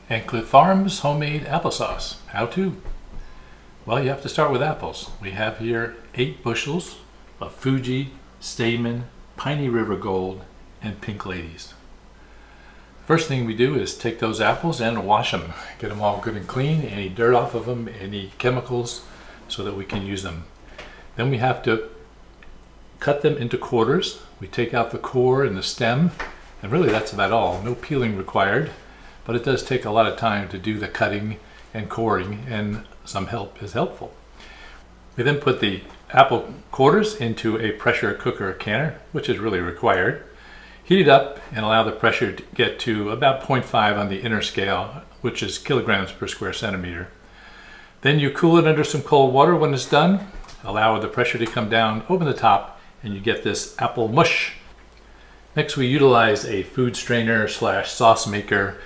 Anklet Farms homemade applesauce. How to? Well, you have to start with apples. We have here 8 bushels of Fuji, Stamen, Piney River Gold, and Pink Ladies. First thing we do is take those apples and wash them. Get them all good and clean, any dirt off of them, any chemicals, so that we can use them. Then we have to cut them into quarters. We take out the core and the stem, and really that's about all. No peeling required, but it does take a lot of time to do the cutting and coring, and some help is helpful. We then put the apple quarters into a pressure cooker canner, which is really required. Heat it up and allow the pressure to get to about 0.5 on the inner scale, which is kilograms per square centimeter. Then you cool it under some cold water when it's done. Allow the pressure to come down, open the top, and you get this apple mush. Next, we utilize a food strainer / sauce maker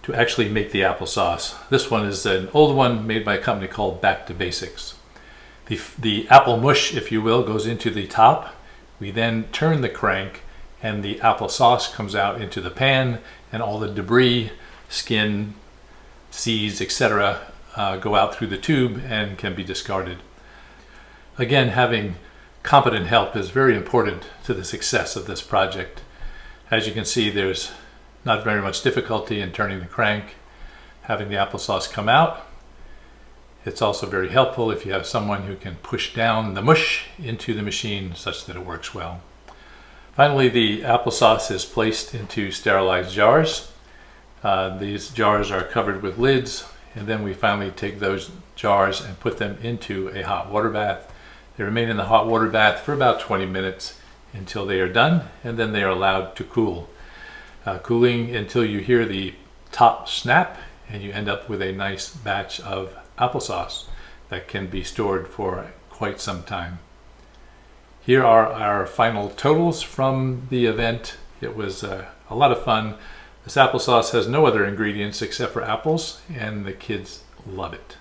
to actually make the applesauce. This one is an old one made by a company called Back to Basics. The apple mush, if you will, goes into the top. We then turn the crank and the applesauce comes out into the pan, and all the debris, skin, seeds, etc. Go out through the tube and can be discarded. Again, having competent help is very important to the success of this project. As you can see, there's not very much difficulty in turning the crank, having the applesauce come out. It's also very helpful if you have someone who can push down the mush into the machine such that it works well. Finally, the applesauce is placed into sterilized jars. These jars are covered with lids, and then we finally take those jars and put them into a hot water bath. They remain in the hot water bath for about 20 minutes until they are done, and then they are allowed to cool. Cooling until you hear the top snap, and you end up with a nice batch of applesauce that can be stored for quite some time. Here are our final totals from the event. It was a lot of fun. This applesauce has no other ingredients except for apples, and the kids love it.